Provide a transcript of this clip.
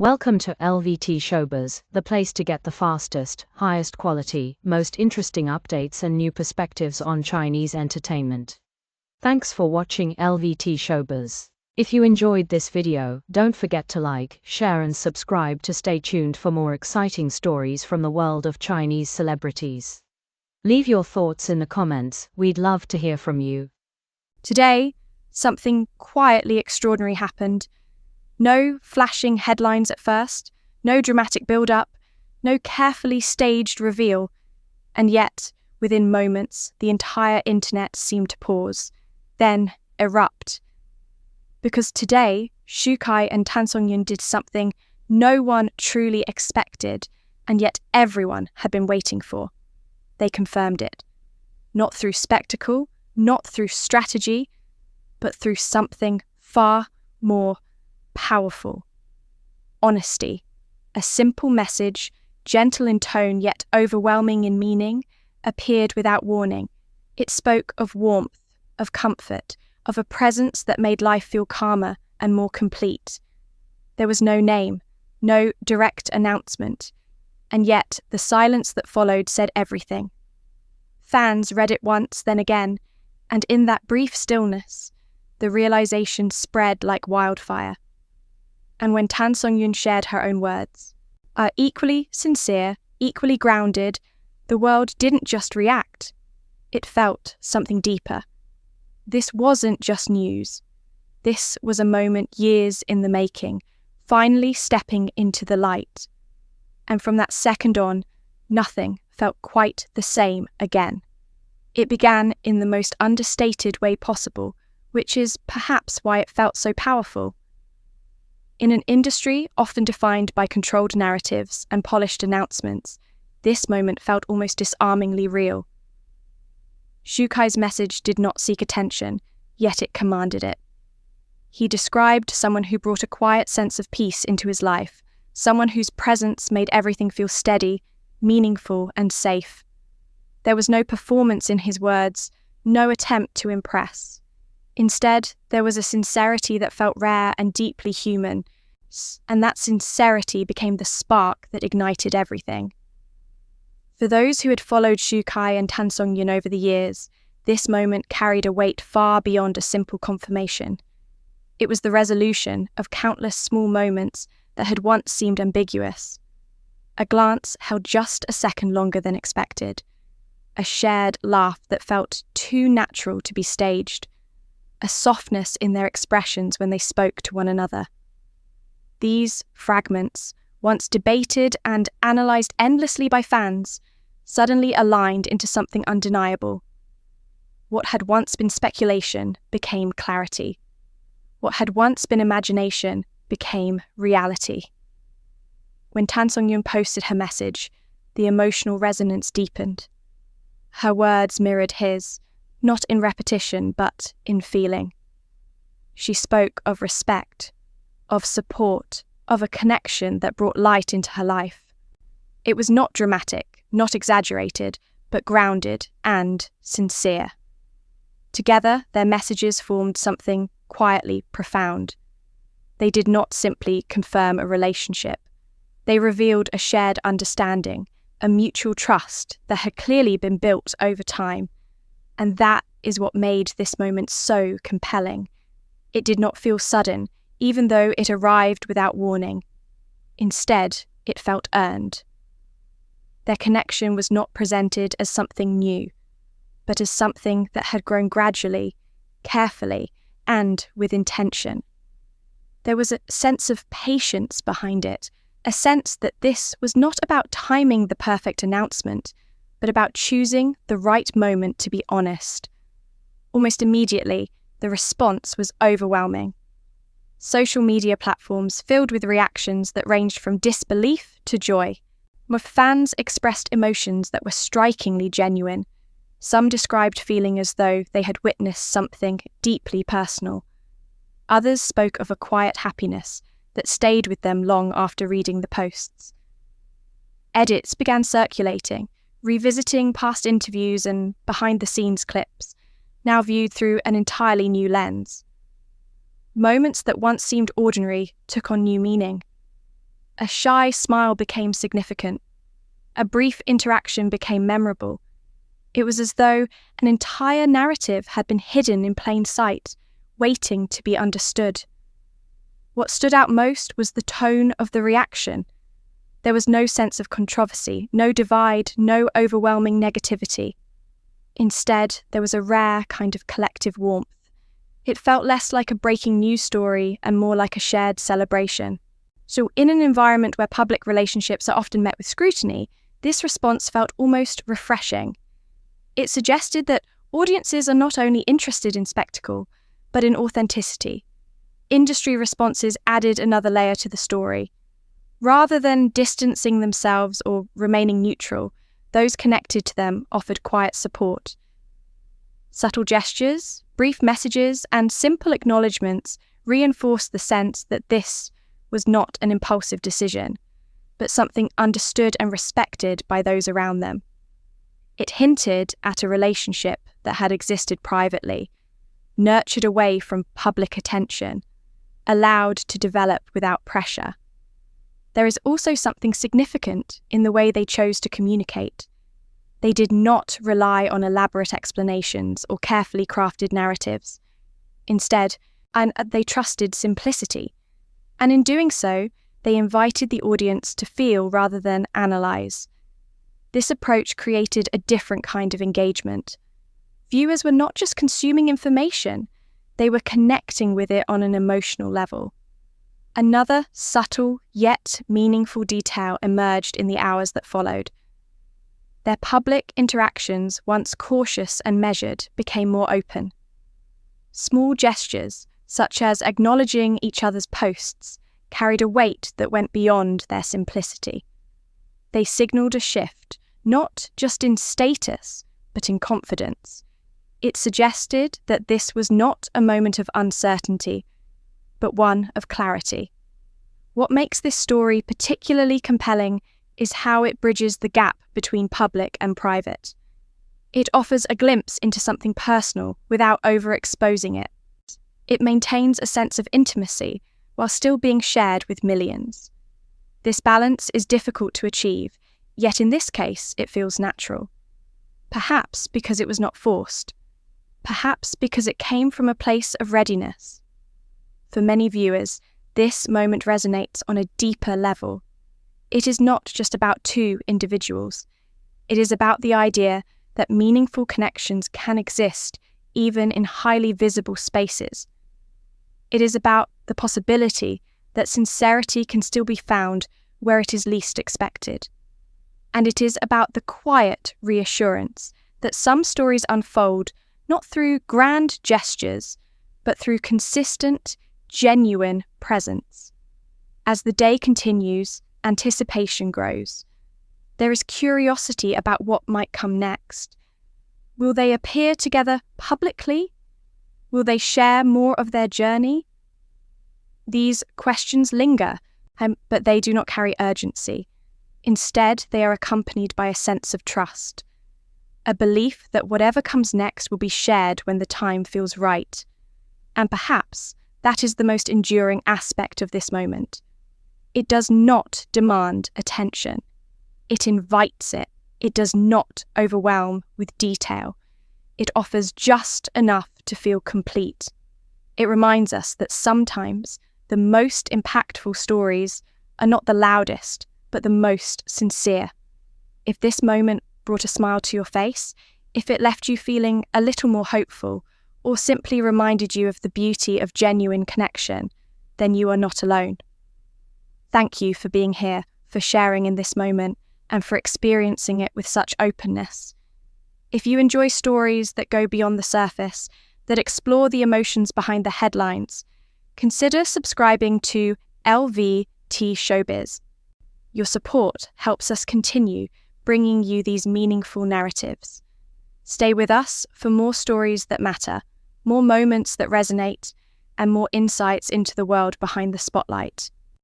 Welcome to LVT Showbiz, the place to get the fastest, highest quality, most interesting updates and new perspectives on Chinese entertainment. Thanks for watching LVT Showbiz. If you enjoyed this video, don't forget to like, share and subscribe to stay tuned for more exciting stories from the world of Chinese celebrities. Leave your thoughts in the comments, we'd love to hear from you. Today, something quietly extraordinary happened. No flashing headlines at first, no dramatic build-up, no carefully staged reveal, and yet, within moments, the entire internet seemed to pause, then erupt. Because today, Kai and Tan Songyun did something no one truly expected, and yet everyone had been waiting for. They confirmed it. Not through spectacle, not through strategy, but through something far more powerful. Honesty. A simple message, gentle in tone yet overwhelming in meaning, appeared without warning. It spoke of warmth, of comfort, of a presence that made life feel calmer and more complete. There was no name, no direct announcement, and yet the silence that followed said everything. Fans read it once, then again, and in that brief stillness, the realization spread like wildfire. And when Tan Songyun shared her own words, equally sincere, equally grounded, the world didn't just react. It felt something deeper. This wasn't just news. This was a moment years in the making, finally stepping into the light. And from that second on, nothing felt quite the same again. It began in the most understated way possible, which is perhaps why it felt so powerful. In an industry often defined by controlled narratives and polished announcements, this moment felt almost disarmingly real. Kai's message did not seek attention, yet it commanded it. He described someone who brought a quiet sense of peace into his life, someone whose presence made everything feel steady, meaningful, and safe. There was no performance in his words, no attempt to impress. Instead, there was a sincerity that felt rare and deeply human, and that sincerity became the spark that ignited everything. For those who had followed Kai and Tan Songyun over the years, this moment carried a weight far beyond a simple confirmation. It was the resolution of countless small moments that had once seemed ambiguous. A glance held just a second longer than expected. A shared laugh that felt too natural to be staged. A softness in their expressions when they spoke to one another. These fragments, once debated and analysed endlessly by fans, suddenly aligned into something undeniable. What had once been speculation became clarity. What had once been imagination became reality. When Tan Songyun posted her message, the emotional resonance deepened. Her words mirrored his, not in repetition, but in feeling. She spoke of respect, of support, of a connection that brought light into her life. It was not dramatic, not exaggerated, but grounded and sincere. Together, their messages formed something quietly profound. They did not simply confirm a relationship. They revealed a shared understanding, a mutual trust that had clearly been built over time. And that is what made this moment so compelling. It did not feel sudden, even though it arrived without warning. Instead, it felt earned. Their connection was not presented as something new, but as something that had grown gradually, carefully, and with intention. There was a sense of patience behind it, a sense that this was not about timing the perfect announcement, but about choosing the right moment to be honest. Almost immediately, the response was overwhelming. Social media platforms filled with reactions that ranged from disbelief to joy. Where fans expressed emotions that were strikingly genuine. Some described feeling as though they had witnessed something deeply personal. Others spoke of a quiet happiness that stayed with them long after reading the posts. Edits began circulating, revisiting past interviews and behind-the-scenes clips, now viewed through an entirely new lens. Moments that once seemed ordinary took on new meaning. a shy smile became significant. A brief interaction became memorable. It was as though an entire narrative had been hidden in plain sight, waiting to be understood. What stood out most was the tone of the reaction. There was no sense of controversy, no divide, no overwhelming negativity. Instead, there was a rare kind of collective warmth. It felt less like a breaking news story and more like a shared celebration. So, in an environment where public relationships are often met with scrutiny, this response felt almost refreshing. It suggested that audiences are not only interested in spectacle, but in authenticity. Industry responses added another layer to the story. Rather than distancing themselves or remaining neutral, those connected to them offered quiet support. Subtle gestures, brief messages, and simple acknowledgements reinforced the sense that this was not an impulsive decision, but something understood and respected by those around them. It hinted at a relationship that had existed privately, nurtured away from public attention, allowed to develop without pressure. There is also something significant in the way they chose to communicate. They did not rely on elaborate explanations or carefully crafted narratives. Instead, they trusted simplicity. And in doing so, they invited the audience to feel rather than analyze. This approach created a different kind of engagement. Viewers were not just consuming information, they were connecting with it on an emotional level. Another subtle yet meaningful detail emerged in the hours that followed. Their public interactions, once cautious and measured, became more open. Small gestures, such as acknowledging each other's posts, carried a weight that went beyond their simplicity. They signaled a shift, not just in status, but in confidence. It suggested that this was not a moment of uncertainty, but one of clarity. What makes this story particularly compelling is how it bridges the gap between public and private. It offers a glimpse into something personal without overexposing it. It maintains a sense of intimacy while still being shared with millions. This balance is difficult to achieve, yet in this case it feels natural. Perhaps because it was not forced. Perhaps because it came from a place of readiness. For many viewers, this moment resonates on a deeper level. It is not just about two individuals. It is about the idea that meaningful connections can exist even in highly visible spaces. It is about the possibility that sincerity can still be found where it is least expected. And it is about the quiet reassurance that some stories unfold not through grand gestures, but through consistent, genuine presence. As the day continues, anticipation grows. There is curiosity about what might come next. Will they appear together publicly? Will they share more of their journey? These questions linger, but they do not carry urgency. Instead, they are accompanied by a sense of trust, a belief that whatever comes next will be shared when the time feels right. And perhaps that is the most enduring aspect of this moment. It does not demand attention. It invites it. It does not overwhelm with detail. It offers just enough to feel complete. It reminds us that sometimes the most impactful stories are not the loudest, but the most sincere. If this moment brought a smile to your face, if it left you feeling a little more hopeful, or simply reminded you of the beauty of genuine connection, then you are not alone. Thank you for being here, for sharing in this moment, and for experiencing it with such openness. If you enjoy stories that go beyond the surface, that explore the emotions behind the headlines, consider subscribing to LVT Showbiz. Your support helps us continue bringing you these meaningful narratives. Stay with us for more stories that matter, more moments that resonate, and more insights into the world behind the spotlight.